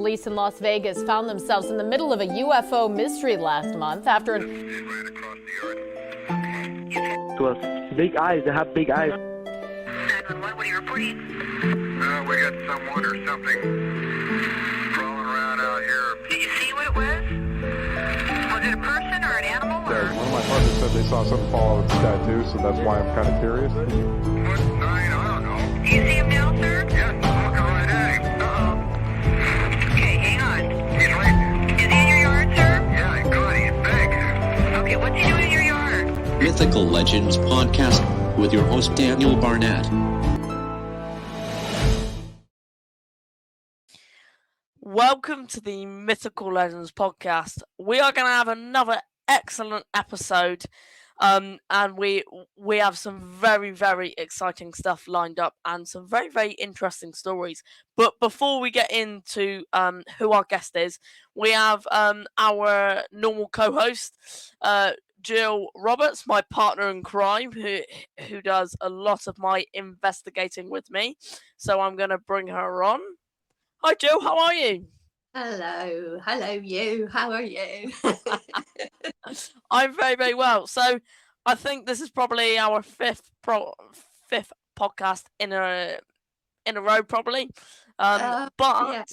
Police in Las Vegas found themselves in the middle of a UFO mystery last month after Right across the yard. To us, big eyes. They have big eyes. 911, what are you reporting? We got someone or something crawling around out here. Did you see what it was? Was it a person or an animal? Yeah, Or? one of my partners said they saw something fall out of the sky too, so that's why I'm kind of curious. What sign? I don't know. Do you see him now, sir? Yes, I'm looking right at him. Okay, hang on. He's right. Is he in your yard, sir? Yeah, good. He's big. Okay, what's he doing in your yard? Mythical Legends Podcast with your host Daniel Barnett. Welcome to the Mythical Legends Podcast. We are going to have another excellent episode, and we have some very exciting stuff lined up and some very interesting stories. But before we get into who our guest is, we have our normal co-host, Jill Roberts, my partner in crime, who does a lot of my investigating with me. So I'm going to bring her on. Hi, Jill. How are you? Hello, you. How are you? I'm very well. So, I think this is probably our fifth podcast in a row, probably. But yeah.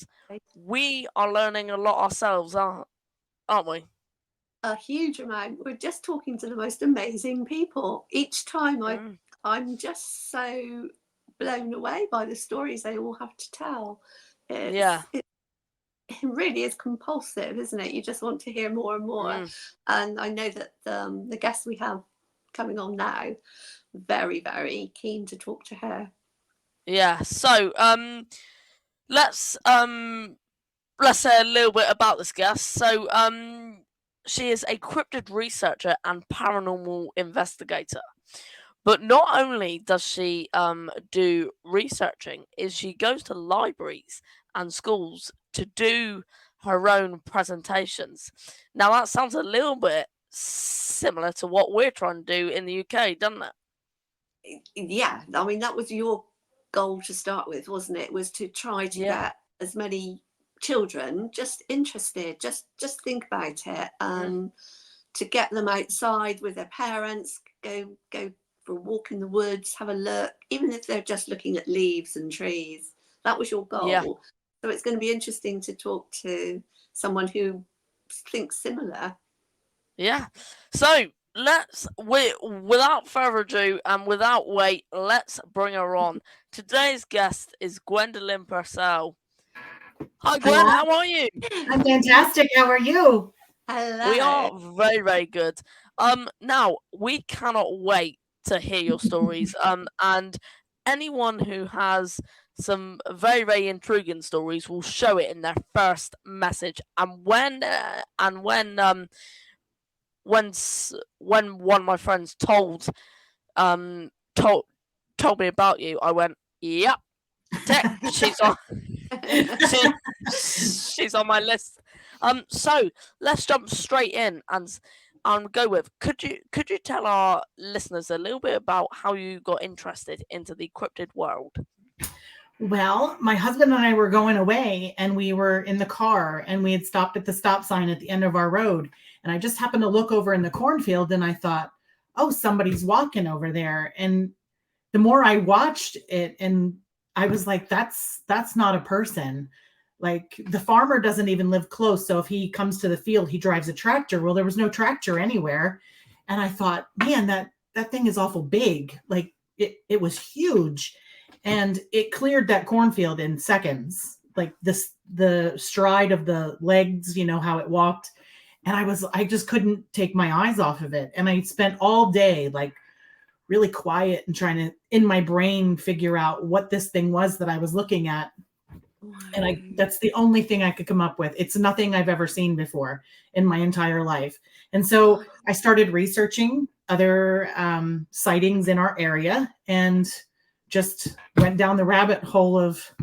we are learning a lot ourselves, aren't we? A huge amount. We're just talking to the most amazing people. Each time I'm just so blown away by the stories they all have to tell. It really is compulsive, isn't it? You just want to hear more and more. And I know that the guest we have coming on now, very keen to talk to her. Yeah. So let's say a little bit about this guest. So she is a cryptid researcher and paranormal investigator. But not only does she do researching, is she goes to libraries and schools to do her own presentations. Now that sounds a little bit similar to what we're trying to do in the UK, doesn't it? Yeah, I mean that was your goal to start with, wasn't it? Was to try to get as many children just interested, just think about it, to get them outside with their parents, go for a walk in the woods, have a look, even if they're just looking at leaves and trees. That was your goal. Yeah. So it's going to be interesting to talk to someone who thinks similar. Yeah. So without further ado and without wait, let's bring her on. Today's guest is Gwendolyn Purcell. Hi, Gwen. Hello. How are you? I'm fantastic. How are you? Hello. We are very good. Now we cannot wait to hear your stories. And anyone who has some very intriguing stories will show it in their first message. And when one of my friends told me about you, I went, yep, she's on my list. So let's jump straight in and go with. Could you tell our listeners a little bit about how you got interested into the cryptid world? Well, my husband and I were going away and we were in the car and we had stopped at the stop sign at the end of our road. And I just happened to look over in the cornfield and I thought, oh, somebody's walking over there. And the more I watched it, and I was like, that's not a person. Like the farmer doesn't even live close. So if he comes to the field, he drives a tractor. Well, there was no tractor anywhere. And I thought, man, that thing is awful big. Like it was huge. And it cleared that cornfield in seconds, like the stride of the legs, you know, how it walked. And I just couldn't take my eyes off of it. And I spent all day like really quiet and trying to, in my brain, figure out what this thing was that I was looking at. And that's the only thing I could come up with. It's nothing I've ever seen before in my entire life. And so I started researching other sightings in our area and just went down the rabbit hole of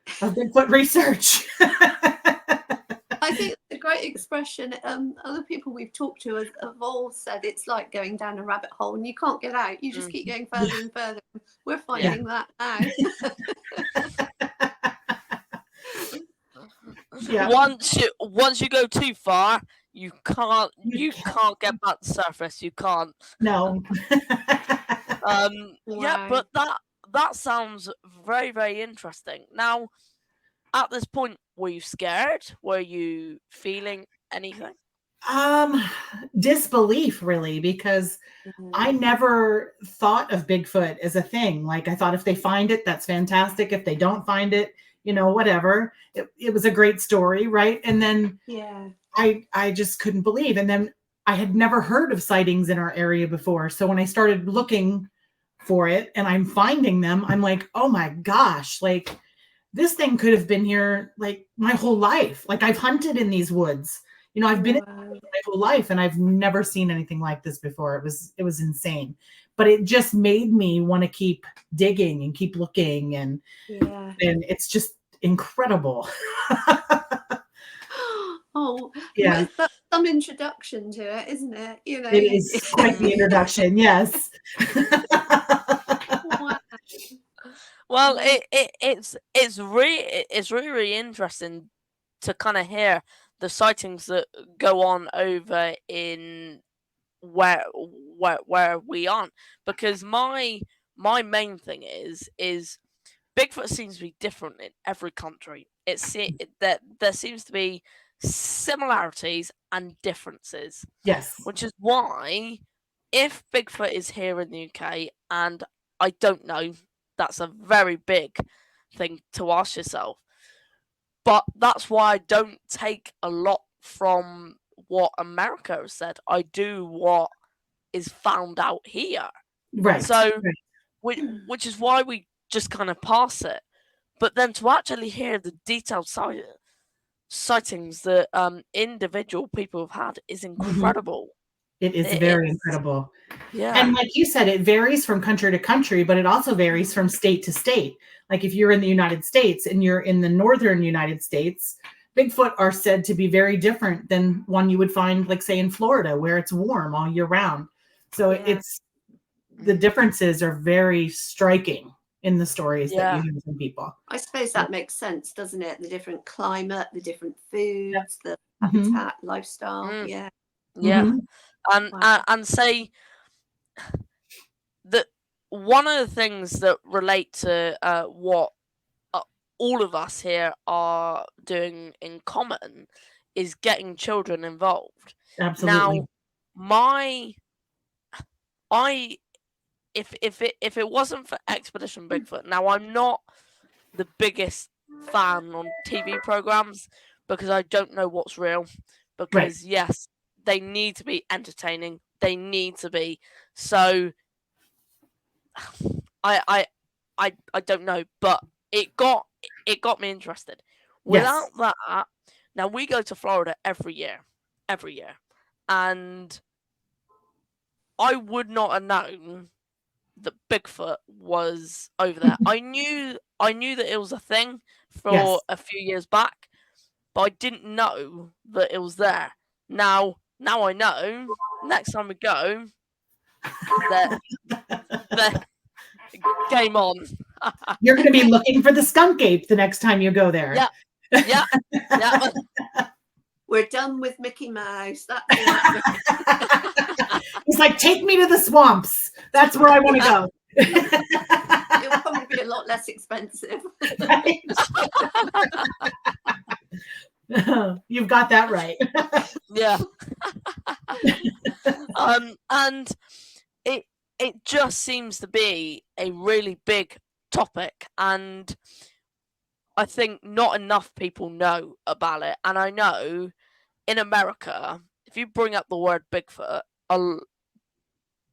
Bigfoot research. I think it's a great expression. Other people we've talked to have all said it's like going down a rabbit hole and you can't get out. You just keep going further and further. We're finding that now. Yeah. Once you go too far, you can't get back to the surface. You can't. No. Yeah, but that sounds very, very interesting. Now, at this point, were you scared? Were you feeling anything? Disbelief, really, because I never thought of Bigfoot as a thing. Like, I thought if they find it, that's fantastic. If they don't find it, whatever. It was a great story, right? And then I just couldn't believe. And then I had never heard of sightings in our area before. So when I started looking for it and I'm finding them, I'm like, oh my gosh, like this thing could have been here like my whole life. Like I've hunted in these woods. I've been in my whole life and I've never seen anything like this before. It was insane. But it just made me want to keep digging and keep looking and it's just incredible. Oh, yeah. That's some introduction to it, isn't it? It is quite the introduction, yes. Wow. Well, it's really interesting to kind of hear the sightings that go on over in where we aren't, because my main thing is Bigfoot seems to be different in every country. That there seems to be similarities and differences. Yes. Which is why, if Bigfoot is here in the UK, and I don't know, that's a very big thing to ask yourself. But that's why I don't take a lot from what America has said. I do what is found out here. Right. So, which is why we just kind of pass it. But then to actually hear the detailed sightings that individual people have had is incredible. It is very incredible. Yeah. And like you said, it varies from country to country, but it also varies from state to state. Like if you're in the United States and you're in the northern United States, Bigfoot are said to be very different than one you would find, like say in Florida, where it's warm all year round. So the differences are very striking in the stories that you hear from people. I suppose that makes sense, doesn't it? The different climate, the different foods, the habitat, lifestyle. Yeah. And say that one of the things that relate to what all of us here are doing in common is getting children involved. Absolutely. Now, if it wasn't for Expedition Bigfoot, now I'm not the biggest fan on TV programs because I don't know what's real. Because yes, they need to be entertaining. They need to be. So I don't know, but it got me interested. Without that, now we go to Florida every year, and I would not have known that Bigfoot was over there. I knew that it was a thing for a few years back, but I didn't know that it was there. Now I know. Next time we go, that game on. You're going to be looking for the skunk ape the next time you go there. Yeah. We're done with Mickey Mouse. That's He's like, take me to the swamps. That's where I want to go. It'll probably be a lot less expensive. Right? You've got that right. Yeah. And it just seems to be a really big topic, and I think not enough people know about it. And I know in America, if you bring up the word Bigfoot,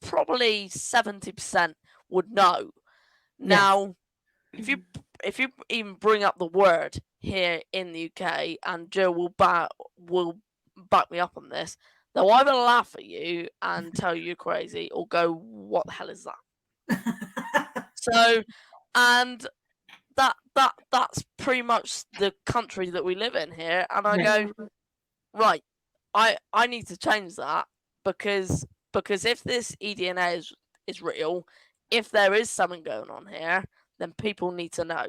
probably 70% would know. Now, if you even bring up the word here in the UK, and Joe will back me up on this, they'll either laugh at you and tell you you're crazy, or go, "What the hell is that?" So, and that's pretty much the country that we live in here. And I go, right, I need to change that because if this eDNA is real, if there is something going on here, then people need to know.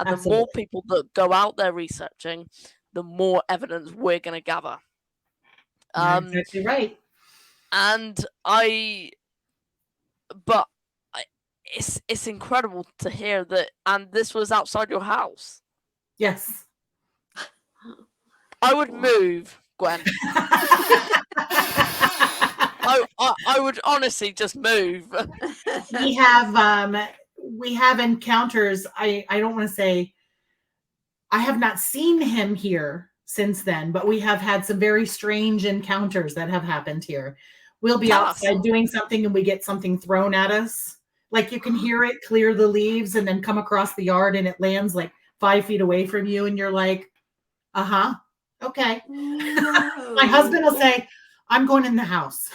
And the more people that go out there researching, the more evidence we're going to gather. You're exactly right. And it's incredible to hear that, and this was outside your house. Yes. I would move, Gwen. I would honestly just move. we have encounters. I don't want to say I have not seen him here since then, but we have had some very strange encounters that have happened here. We'll be outside doing something and we get something thrown at us. Like you can hear it clear the leaves and then come across the yard and it lands like 5 feet away from you. And you're like, okay. No. My husband will say, I'm going in the house.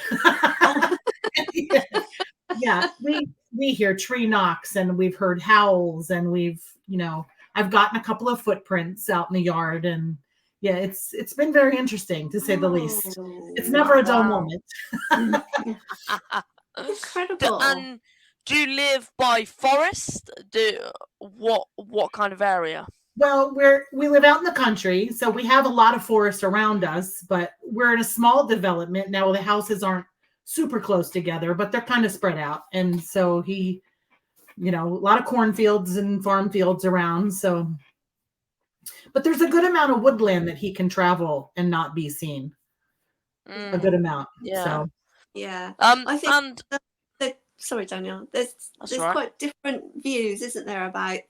Yeah, we hear tree knocks and we've heard howls and I've gotten a couple of footprints out in the yard, and yeah, it's been very interesting to say the least. It's never a dull moment. Incredible. And do you live by forest? What kind of area? Well, we live out in the country, so we have a lot of forest around us, but we're in a small development now. The houses aren't super close together, but they're kind of spread out, and so a lot of cornfields and farm fields around. So, but there's a good amount of woodland that he can travel and not be seen. A good amount. Yeah. So. Yeah. I think. Sorry, Daniel. There's right. quite different views, isn't there, about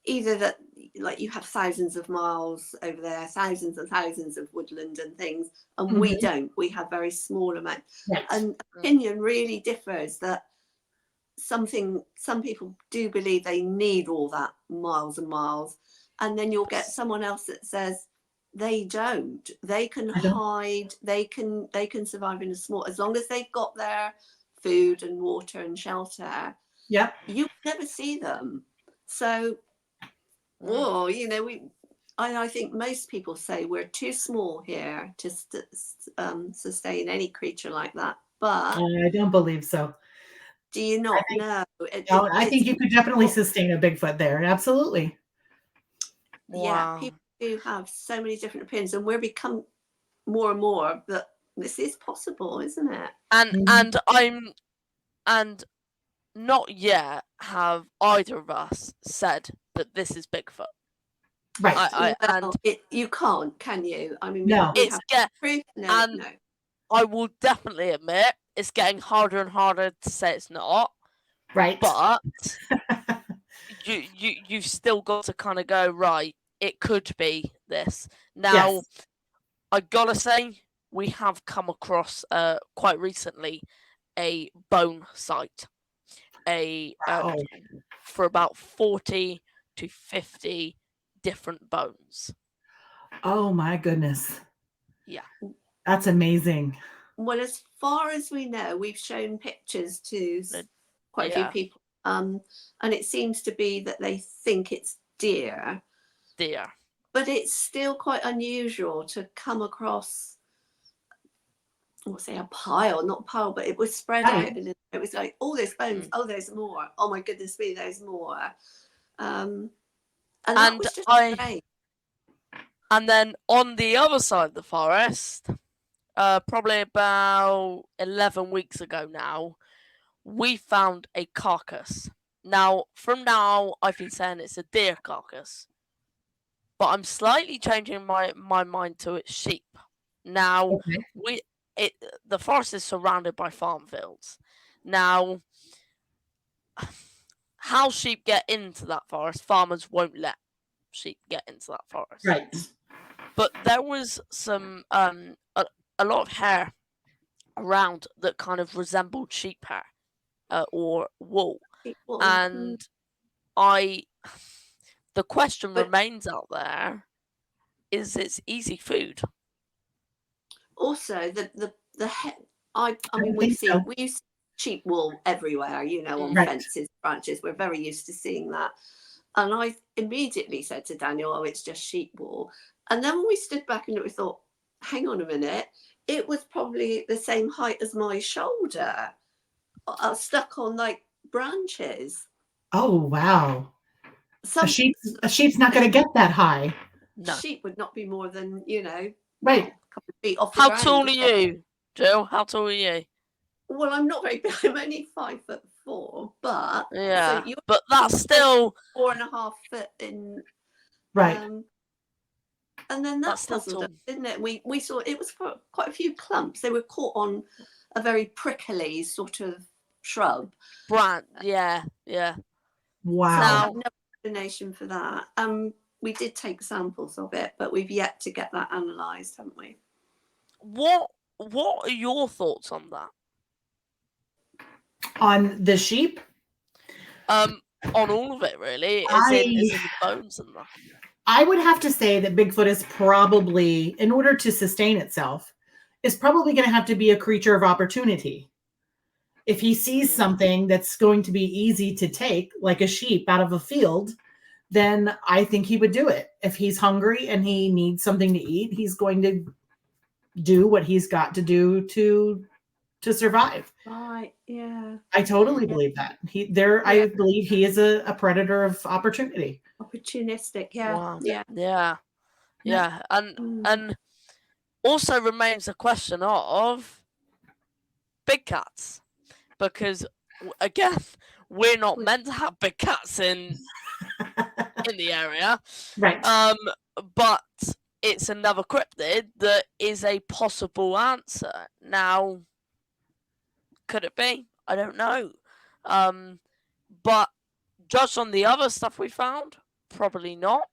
either that, like, you have thousands of miles over there, thousands and thousands of woodland and things, and we don't. We have very small amounts. Right. And opinion really differs. That some people do believe they need all that miles and miles, and then you'll get someone else that says they don't. They can hide. They can survive in a small, as long as they've got their food and water and shelter. Yep. You never see them. So, I think most people say we're too small here to sustain any creature like that. But I don't believe so. do you not know? I think you could definitely sustain a Bigfoot there. Absolutely. Yeah, Wow. people do have so many different opinions, and we're become more and more that this is possible, isn't it? And not yet have either of us said that this is Bigfoot. Right. You can't, can you? I mean, No. we have proof. No. I will definitely admit it's getting harder and harder to say it's not. Right. But you've still got to kind of go, right, it could be this. Now, Yes. I gotta say, we have come across quite recently a bone site. For about 40 to 50 different bones. Oh my goodness. Yeah. That's amazing. Well, as far as we know, we've shown pictures to quite a few people, and it seems to be that they think it's deer. But it's still quite unusual to come across, I'll say a pile, not a pile, but it was spread out. And it was like, oh, there's bones. Oh, there's more. Oh my goodness me, there's more. And that was just great. And then on the other side of the forest, probably about 11 weeks ago now, we found a carcass. Now, from now, I've been saying it's a deer carcass, but I'm slightly changing my mind to it's sheep. Now, the forest is surrounded by farm fields. Now, how sheep get into that forest, farmers won't let sheep get into that forest. Right. But there was some a lot of hair around that kind of resembled sheep hair or wool. And the question remains out there, is it's easy food? Also, we use sheep wool everywhere, on fences, branches. We're very used to seeing that. And I immediately said to Daniel, oh, it's just sheep wool. And then when we stood back and we thought, hang on a minute, it was probably the same height as my shoulder, stuck on like branches. Oh, wow. A sheep's not going to get that high. No. sheep would not be more than, Right. a couple of feet off the How ground. tall are you, Jill? How tall are you? Well, I'm not very big. I'm only 5'4", but Yeah, so you're but that's still 4.5 foot in. Right. And then that That's still puzzled tall. us, didn't it? We saw it was quite a few clumps. They were caught on a very prickly sort of shrub. Brand. Yeah. So Wow. I Now- have no explanation for that. We did take samples of it, but we've yet to get that analysed, haven't we? What are your thoughts on that? On the sheep, On all of it, really, as in the bones and that. I would have to say that Bigfoot is probably, in order to sustain itself, is probably going to have to be a creature of opportunity. If he sees something that's going to be easy to take, like a sheep out of a field, then I think he would do it. If he's hungry and he needs something to eat, he's going to do what he's got to do to survive. Right. Yeah. I totally believe that. I believe he is a predator of opportunity. Opportunistic. Yeah. Wow. Yeah. Yeah. And also remains a question of big cats, because again, we're not meant to have big cats in the area, Right. but it's another cryptid that is a possible answer. Now, could it be? I don't know. But just on the other stuff we found, probably not.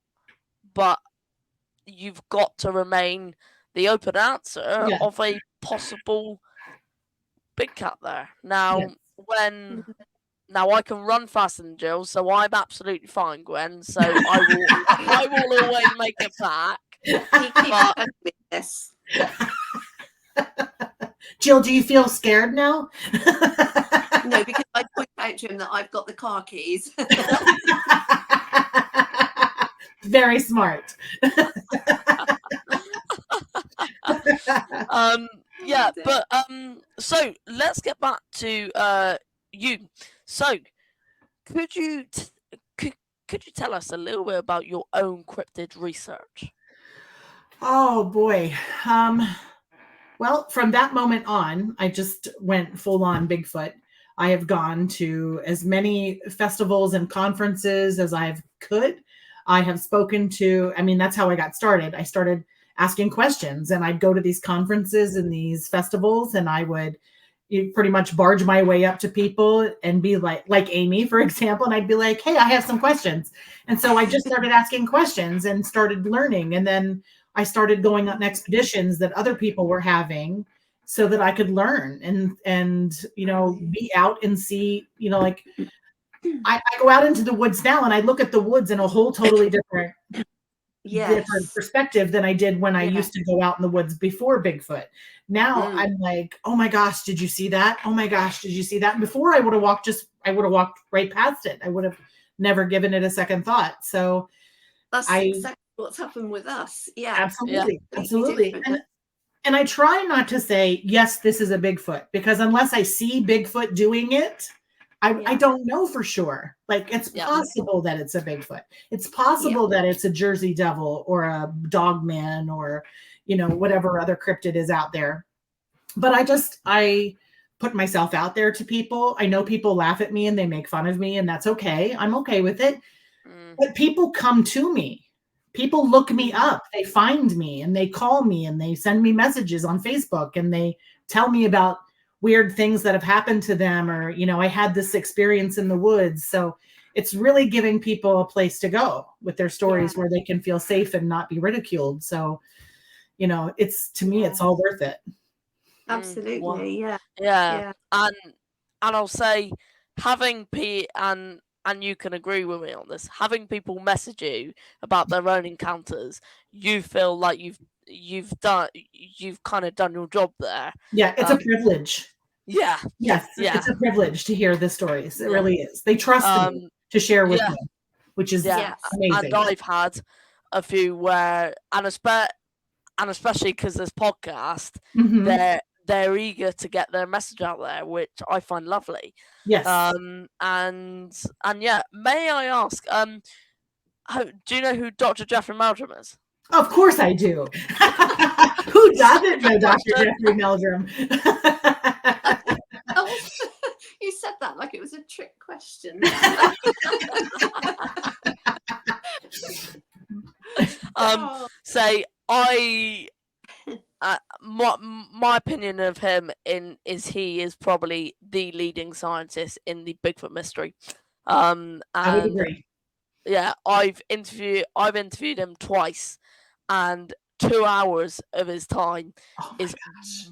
But you've got to remain the open answer of a possible big cat there. Now, now I can run faster than Jill, so I'm absolutely fine, Gwen. So I will always make it back. Yes. Jill, do you feel scared now? No, because I point out to him that I've got the car keys. Very smart. Yeah, but so let's get back to you. So could you tell us a little bit about your own cryptid research? Oh boy. Well, from that moment on, I just went full on Bigfoot. I have gone to as many festivals and conferences as I could. I have spoken to, that's how I got started. I started asking questions, and I'd go to these conferences and these festivals, and I would pretty much barge my way up to people and be like Amy, for example, and I'd be like, hey, I have some questions. And so I just started asking questions and started learning. And then I started going on expeditions that other people were having so that I could learn and be out and see, I go out into the woods now and I look at the woods in a whole totally different perspective than I did when I used to go out in the woods before Bigfoot. Now I'm like, oh my gosh, did you see that? Oh my gosh, did you see that? And before I would have walked right past it. I would have never given it a second thought. So that's exactly what's happened with us. Yeah, absolutely. And I try not to say, yes, this is a Bigfoot, because unless I see Bigfoot doing it, I don't know for sure. Like, it's possible that it's a Bigfoot. It's possible that it's a Jersey Devil or a Dogman or, whatever other cryptid is out there. But I put myself out there to people. I know people laugh at me and they make fun of me, and that's okay. I'm okay with it. But people come to me. People look me up. They find me and they call me and they send me messages on Facebook and they tell me about weird things that have happened to them, or, I had this experience in the woods. So it's really giving people a place to go with their stories where they can feel safe and not be ridiculed. So, to me, it's all worth it. Absolutely. Yeah. And I'll say, having and you can agree with me on this, having people message you about their own encounters, you feel like you've kind of done your job there. Yeah, it's a privilege. Yeah. Yes, it's a privilege to hear the stories. It really is. They trust me to share with me, which is amazing. And I've had a few where, and especially because this podcast, they're eager to get their message out there, which I find lovely. Yes. And yeah, may I ask, do you know who Dr. Jeffrey Meldrum is? Of course I do. Who doesn't know Dr. Jeffrey Meldrum? Oh, you said that like it was a trick question. Say my opinion of him is he is probably the leading scientist in the Bigfoot mystery. I would agree. Yeah, I've interviewed him twice, and 2 hours of his time is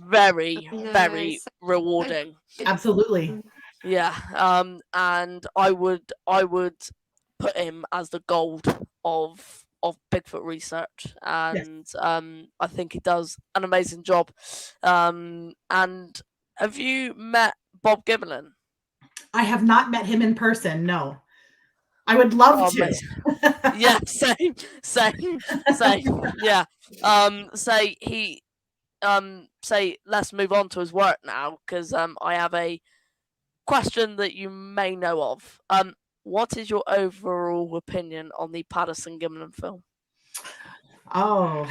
very, very rewarding. Absolutely. Yeah, and I would put him as the gold of Bigfoot research, and I think he does an amazing job. And have you met Bob Gimmelin? I have not met him in person. No, I would love to. Yeah, same. Yeah. Say let's move on to his work now, because I have a question that you may know of. What is your overall opinion on the Patterson Gimlin film? Oh,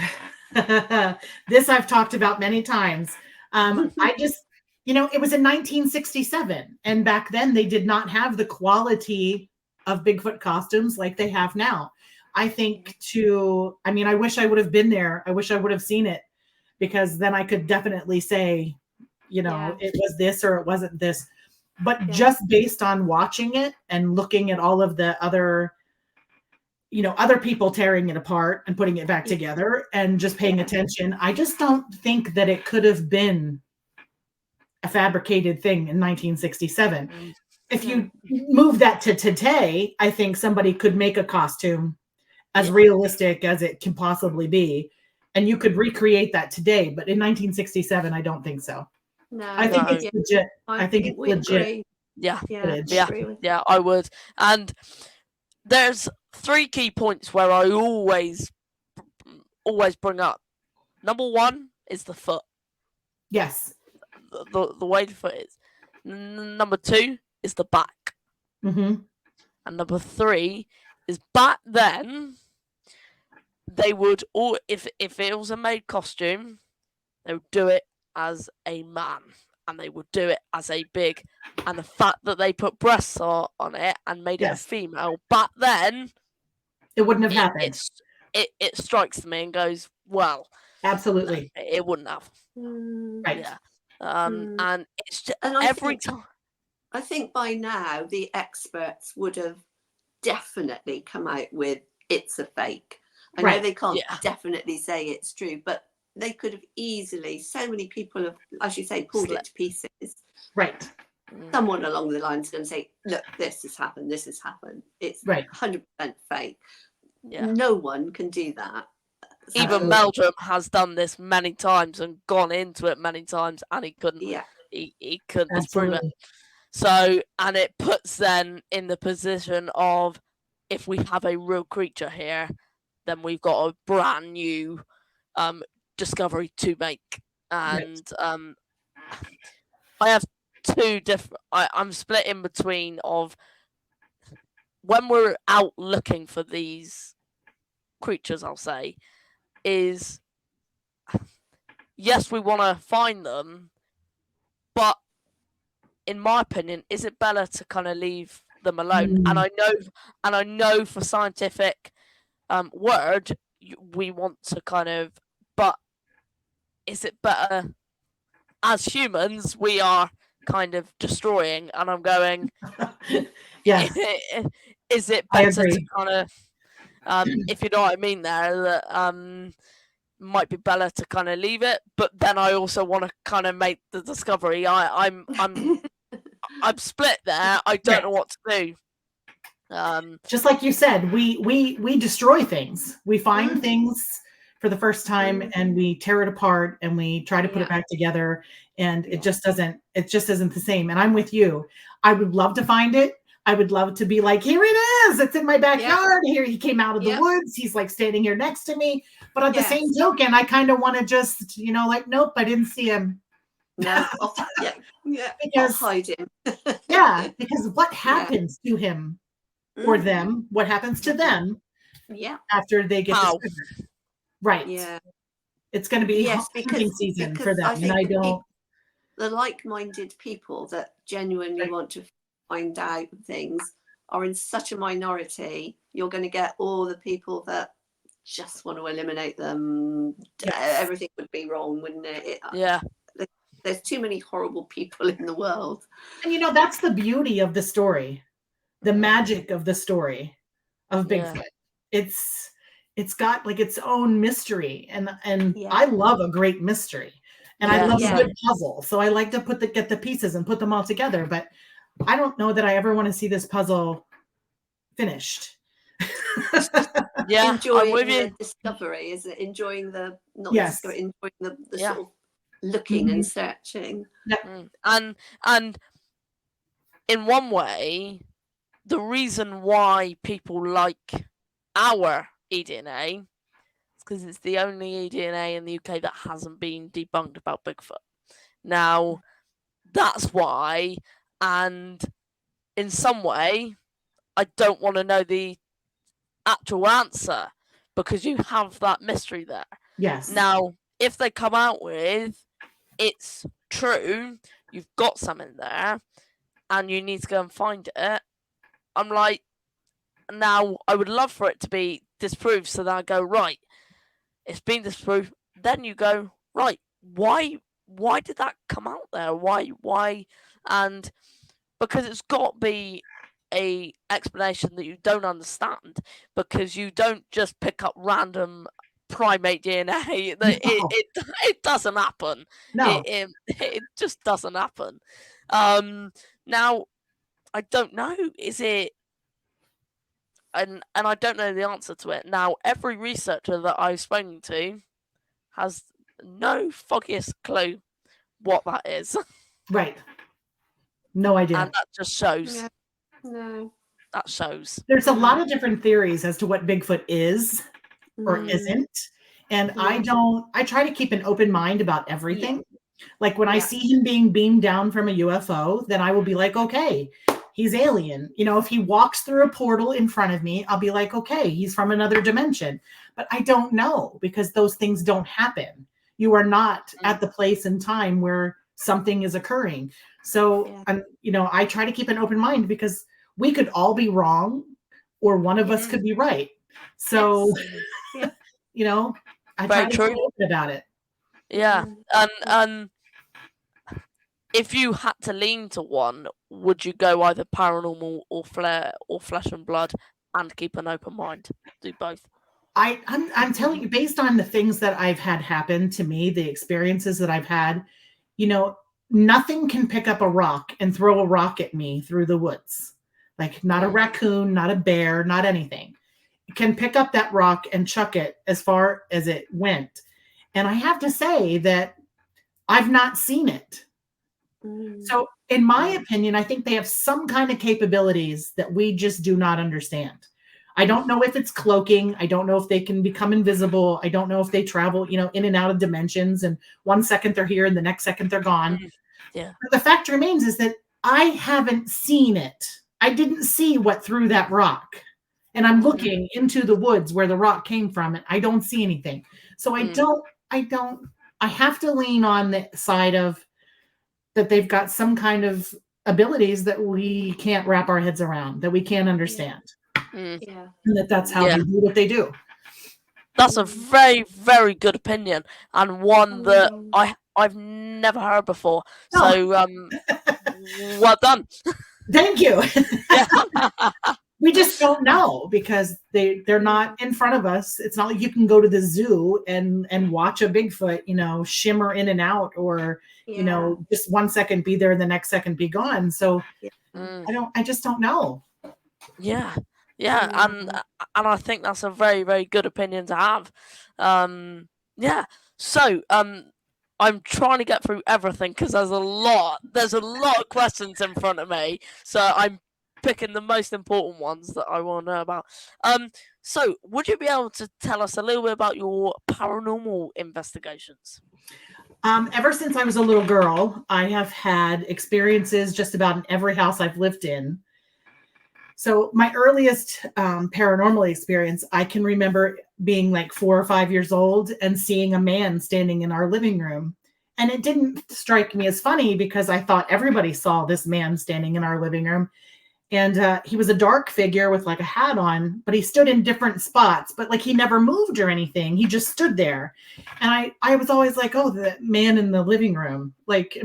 this I've talked about many times. I just, it was in 1967, and back then they did not have the quality of Bigfoot costumes like they have now. I think I wish I would have been there. I wish I would have seen it, because then I could definitely say, it was this or it wasn't this. But just based on watching it and looking at all of the other, other people tearing it apart and putting it back together and just paying attention, I just don't think that it could have been a fabricated thing in 1967. If you move that to today, I think somebody could make a costume as realistic as it can possibly be, and you could recreate that today. But in 1967, I don't think so. No, I think it's legit. I think it's legit. Agree. Yeah, Yeah, I would. And there's 3 key points where I always bring up. Number 1 is the foot. Yes. The way the foot is. Number 2 is the back. Mm-hmm. And number 3 is, back then they would if it was a made costume, they would do it as a man, and they would do it as a big, and the fact that they put breasts on it and made it a female back then, it wouldn't have happened. It strikes me and goes, well, absolutely, no, it wouldn't have. Right. Yeah. And it's just, every time. I think by now the experts would have definitely come out with it's a fake. I know they can't definitely say it's true, but they could have easily, so many people have, as you say, pulled it to pieces. Right. Someone along the line is going to say, look, this has happened. It's 100% fake. Yeah. No one can do that. Even Meldrum has done this many times and gone into it many times, and he couldn't. Yeah. He couldn't disprove it. So, and it puts them in the position of, if we have a real creature here, then we've got a brand new discovery to make. And I have 2 different. I'm split in between of, when we're out looking for these creatures, I'll say, is yes, we want to find them, but in my opinion, is it better to kind of leave them alone? And I know for scientific word, we want to kind of, but is it better, as humans we are kind of destroying, and I'm going, is it better to kind of, if you know what I mean there, that might be better to kind of leave it, but then I also want to kind of make the discovery. I'm split there. I don't know what to do. Just like you said, we destroy things. We find things for the first time and we tear it apart and we try to put it back together, and it just isn't the same. And I'm with you. I would love to find it. I would love to be like, here it is. It's in my backyard. Here he came out of the woods. He's like standing here next to me. But at the same token, I kind of want to just, like, nope, I didn't see him. No, because hide him. Because what happens to him or them? What happens to them? Yeah. After they get discovered? Right. Yeah. It's going to be Yes, hunting season for them. I think And I don't. the like-minded people that genuinely Right. want to find out things are in such a minority. You're going to get all the people that just want to eliminate them. Yes. Everything would be wrong, wouldn't it? Yeah. There's too many horrible people in the world. And that's the beauty of the story, the magic of the story of Bigfoot. It's got like its own mystery, and I love a great mystery, and I love a good puzzle. So I like to get the pieces and put them all together. But I don't know that I ever want to see this puzzle finished. Yeah, enjoying with you. the discovery, is it? Enjoying the Enjoying the sort of looking and searching. And in one way, the reason why people like our eDNA is because it's the only eDNA in the UK that hasn't been debunked about Bigfoot. Now, that's why, and in some way, I don't want to know the actual answer because you have that mystery there. Yes. Now, if they come out with it's true, you've got something there, and you need to go and find it, I'm like, now I would love for it to be disproved so that I go, right, it's been disproved. Then you go, right, why did that come out there? Why? And because it's got to be a explanation that you don't understand, because you don't just pick up random primate DNA. It doesn't happen. No. It just doesn't happen. Now, I don't know. Is it? And I don't know the answer to it. Now, every researcher that I've spoken to has no foggiest clue what that is. Right. No idea. And that just shows. Yeah. No. That shows. There's a lot of different theories as to what Bigfoot is or isn't. And I try to keep an open mind about everything. Like when I see him being beamed down from a UFO, then I will be like, okay, he's alien. If he walks through a portal in front of me, I'll be like, okay, he's from another dimension. But I don't know, because those things don't happen. You are not at the place and time where something is occurring. So, I try to keep an open mind, because we could all be wrong, or one of us could be right. So, I try to be open about it. Yeah, and if you had to lean to one, would you go either paranormal or flesh and blood, and keep an open mind? Do both. I'm telling you, based on the things that I've had happen to me, the experiences that I've had, nothing can pick up a rock and throw a rock at me through the woods. Like not a raccoon, not a bear, not anything. It can pick up that rock and chuck it as far as it went. And I have to say that I've not seen it. So in my opinion, I think they have some kind of capabilities that we just do not understand. I don't know if it's cloaking. I don't know if they can become invisible. I don't know if they travel, in and out of dimensions, and 1 second they're here and the next second they're gone. Yeah. But the fact remains is that I haven't seen it. I didn't see what threw that rock. And I'm looking into the woods where the rock came from, and I don't see anything. So I have to lean on the side of that they've got some kind of abilities that we can't wrap our heads around, that we can't understand. And that's how they do what they do. That's a very, very good opinion, and one that I've never heard before. So, well done. Thank you. We just don't know, because they're not in front of us. It's not like you can go to the zoo and watch a Bigfoot, shimmer in and out, or just 1 second be there and the next second be gone. So I just don't know. Yeah. And I think that's a very, very good opinion to have. So I'm trying to get through everything, because there's a lot of questions in front of me. So I'm picking the most important ones that I want to know about. So would you be able to tell us a little bit about your paranormal investigations? Ever since I was a little girl, I have had experiences just about in every house I've lived in. So my earliest paranormal experience, I can remember being like 4 or 5 years old and seeing a man standing in our living room. And it didn't strike me as funny because I thought everybody saw this man standing in our living room. And he was a dark figure with like a hat on, but he stood in different spots, but like he never moved or anything. He just stood there. And I was always like, oh, the man in the living room. Like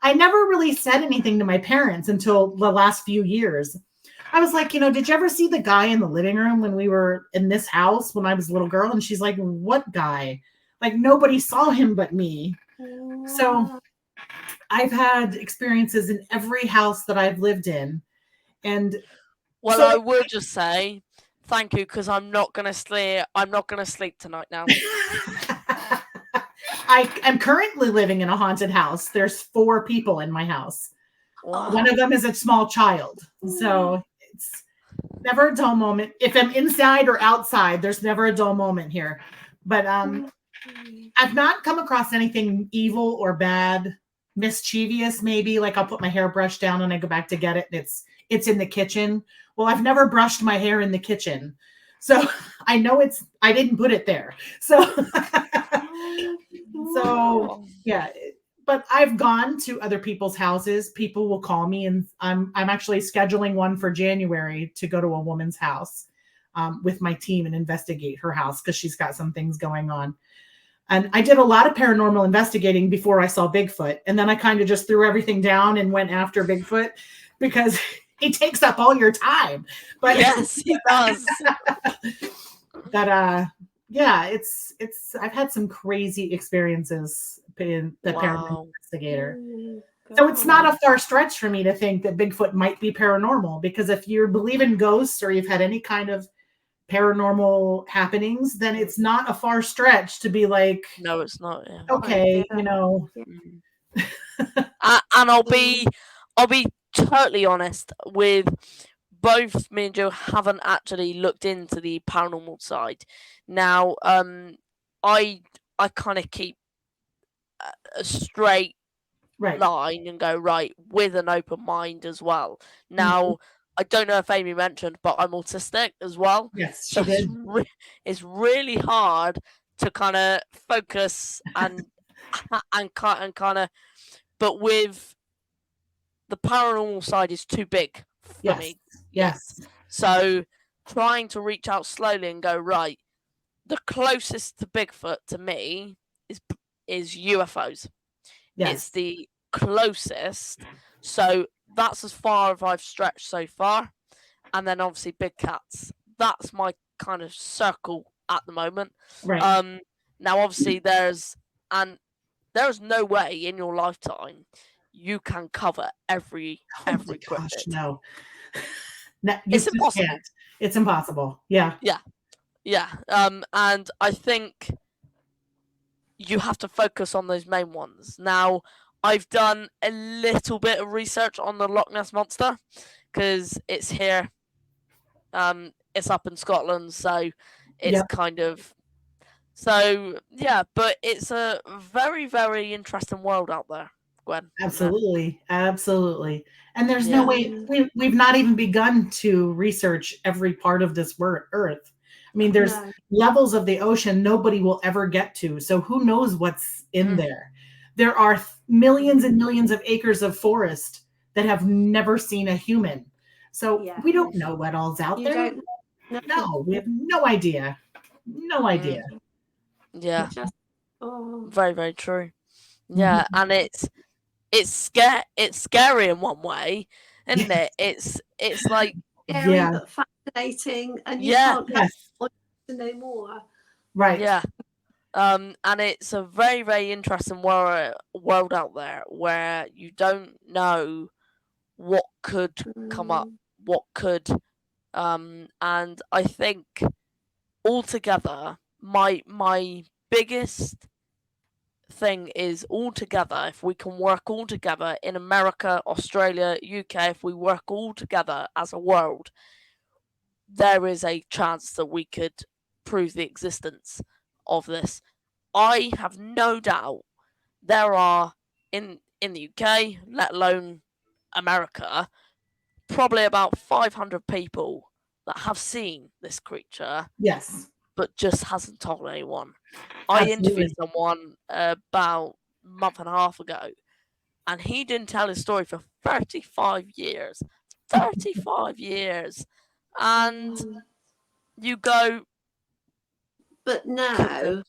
I never really said anything to my parents until the last few years. I was like, did you ever see the guy in the living room when we were in this house when I was a little girl? And she's like, what guy? Like nobody saw him but me. So I've had experiences in every house that I've lived in. And well, I would just say thank you because I'm not gonna sleep tonight now. I'm currently living in a haunted house. There's 4 people in my house. Wow. One of them is a small child. So it's never a dull moment. If I'm inside or outside, there's never a dull moment here. But I've not come across anything evil or bad, mischievous maybe. Like I'll put my hairbrush down and I go back to get it and it's in the kitchen. Well, I've never brushed my hair in the kitchen. So I know I didn't put it there. So yeah, but I've gone to other people's houses. People will call me and I'm actually scheduling one for January to go to a woman's house with my team and investigate her house because she's got some things going on. And I did a lot of paranormal investigating before I saw Bigfoot. And then I kind of just threw everything down and went after Bigfoot because he takes up all your time. But yes, he does. But yeah, it's I've had some crazy experiences in the paranormal investigator. So it's not a far stretch for me to think that Bigfoot might be paranormal, because if you believe in ghosts or you've had any kind of paranormal happenings, then it's not a far stretch to be like, no, it's not. Yeah. Okay, and I'll be totally honest with both me and Joe haven't actually looked into the paranormal side. Now, I kind of keep a straight line and go right with an open mind as well. Now, I don't know if Amy mentioned, but I'm autistic as well. Yes, so she did. It's really hard to kind of focus and kind of, but with the paranormal side is too big for me. Yes. So trying to reach out slowly and go right. The closest to Bigfoot to me is UFOs. Yes. It's the closest. So that's as far as I've stretched so far. And then obviously big cats. That's my kind of circle at the moment. Right. Now obviously there's no way in your lifetime you can cover every cryptid. No, it's impossible. Can't. It's impossible. Yeah. And I think you have to focus on those main ones. Now, I've done a little bit of research on the Loch Ness Monster because it's here. It's up in Scotland, so it's kind of... So, yeah, but it's a very, very interesting world out there, Gwen. Absolutely. And there's no way... We've not even begun to research every part of this Earth. I mean, there's levels of the ocean nobody will ever get to. So who knows what's in there? There are millions and millions of acres of forest that have never seen a human. So we don't know what all's out there. No, we have no idea. No idea. Yeah. Very, very true. Yeah, and it's scary in one way, isn't it? It's like scary but fascinating, and you can't to know more. Right. Yeah. And it's a very, very interesting world out there where you don't know what could come up, what could, and I think altogether, my biggest thing is altogether, if we can work all together in America, Australia, UK, if we work all together as a world, there is a chance that we could prove the existence of this. I have no doubt there are in the UK, let alone America, probably about 500 people that have seen this creature, Yes. but just hasn't told anyone. I interviewed Absolutely. someone about a month and a half ago, and he didn't tell his story for 35 years. 35 years. And you go, But now,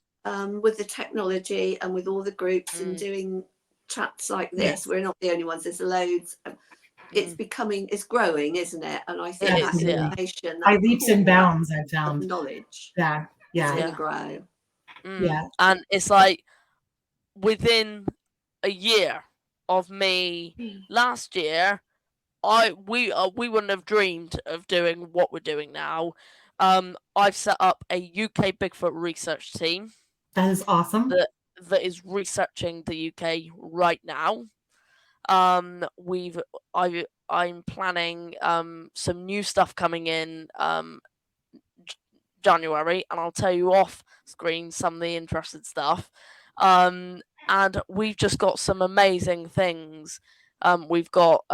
with the technology and with all the groups and Mm. doing chats like this, Yes. we're not the only ones. There's loads. It's becoming, it's growing, isn't it? And I think It that is, yeah. information, By that leaps and pool bounds, I've of found. knowledge Yeah. is Yeah. going to grow. Yeah. And it's like within a year of me last year, we wouldn't have dreamed of doing what we're doing now. I've set up a UK Bigfoot research team That is awesome. that is researching the UK right now. I'm planning some new stuff coming in January, and I'll tell you off screen some of the interesting stuff. And we've just got some amazing things. We've got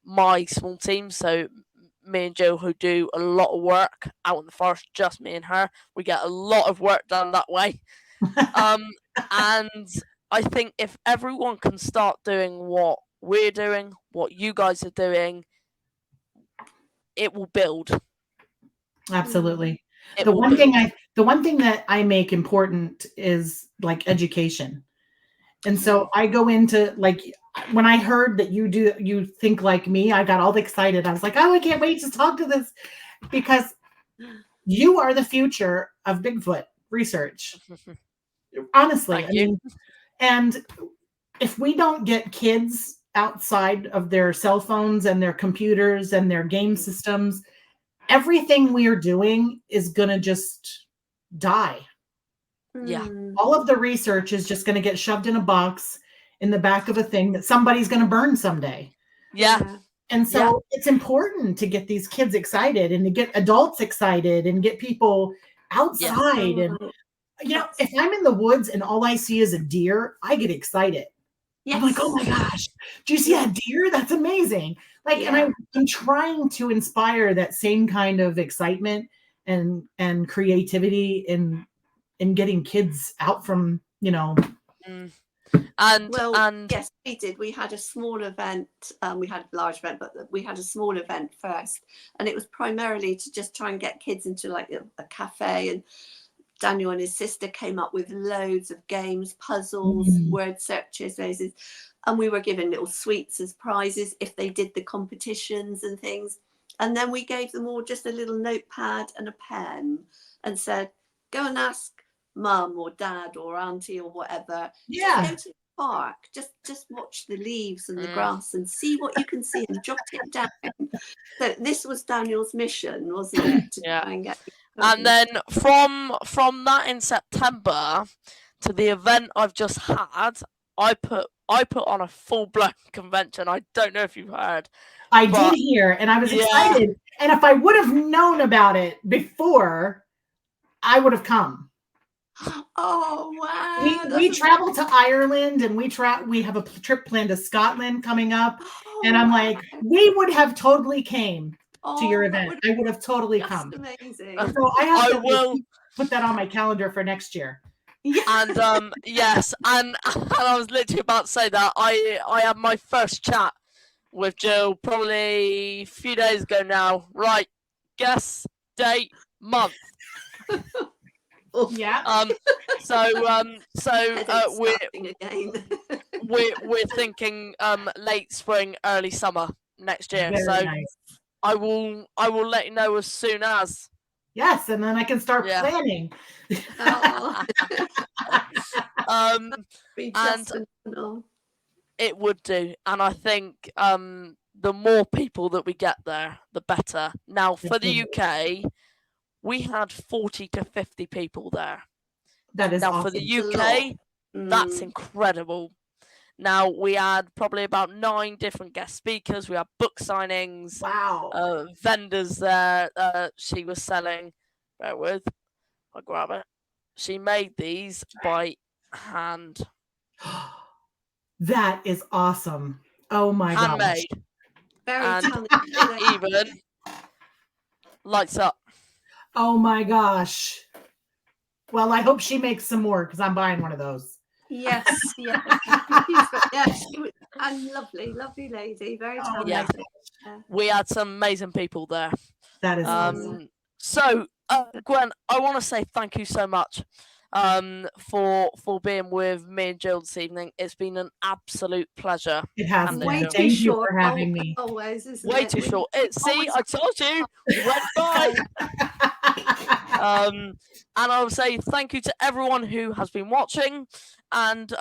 my small team, so me and Jill, who do a lot of work out in the forest, just me and her. We get a lot of work done that way. And I think if everyone can start doing what we're doing, what you guys are doing, it will build. Absolutely. It The will one build. thing that I make important is like education. And so I go into, like, when I heard that you think like me, I got all excited. I was like, oh, I can't wait to talk to this, because you are the future of Bigfoot research. Honestly. Thank you. And if we don't get kids outside of their cell phones and their computers and their game systems, everything we are doing is going to just die. Yeah. All of the research is just going to get shoved in a box in the back of a thing that somebody's going to burn someday. Yeah. And so it's important to get these kids excited and to get adults excited and get people outside. Yes. And, you know, if I'm in the woods and all I see is a deer, I get excited. Yes. I'm like, oh my gosh, do you see that deer? That's amazing. Like, and I'm trying to inspire that same kind of excitement and creativity in getting kids out from, you know. And yes, we did. We had a small event. We had a large event, but we had a small event first, and it was primarily to just try and get kids into like a cafe. And Daniel and his sister came up with loads of games, puzzles, word searches, mazes, and we were given little sweets as prizes if they did the competitions and things. And then we gave them all just a little notepad and a pen and said, go and ask mum or dad or auntie or whatever. Yeah. Just go to the park. Just watch the leaves and the grass and see what you can see and jot it down. So this was Daniel's mission, wasn't it? To try and get. And then from that in September to the event I've just had, I put on a full-blown convention. I don't know if you've heard. I did hear, and I was excited. And if I would have known about it before, I would have come. Oh wow! We traveled to Ireland, and we have a trip planned to Scotland coming up. And I'm like, we would have totally came to your event. I would have totally come. Amazing. So I will put that on my calendar for next year. And yes, and I was literally about to say that I had my first chat with Jill probably a few days ago now. Right, guess, date, month. Yeah. We're thinking late spring, early summer next year. Very so nice. I will let you know as soon as. Yes, and then I can start planning. And it would do, and I think the more people that we get there, the better. Now for the UK, we had 40 to 50 people there. That is now awesome. For the UK, that's incredible. Now we had probably about 9 different guest speakers. We had book signings. Wow. Vendors there. She was selling. Bear with. I'll grab it. She made these by hand. That is awesome. Oh my Handmade. Very and talented. it even lights up. Oh my gosh. Well, I hope she makes some more because I'm buying one of those. Yes, yes. And lovely lady, very talented. Yeah. We had some amazing people there. That is awesome. So, Gwen, I want to say thank you so much for being with me and Jill this evening. It's been an absolute pleasure. It has been. Way Thank too you short. for having me. Always, isn't Way it? too short. See, I told you. We went by. And I'll say thank you to everyone who has been watching. And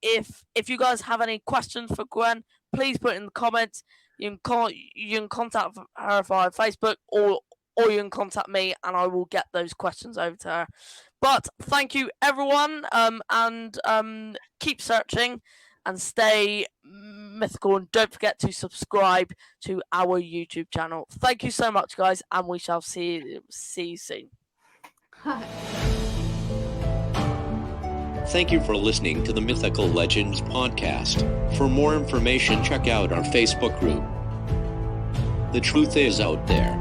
if you guys have any questions for Gwen, please put it in the comments. You can contact her via Facebook, or you can contact me, and I will get those questions over to her. But thank you, everyone, and keep searching and stay mythical, and don't forget to subscribe to our YouTube channel. Thank you so much, guys, and we shall see you soon. Thank you for listening to the Mythical Legends podcast. For more information, check out our Facebook group. The truth is out there.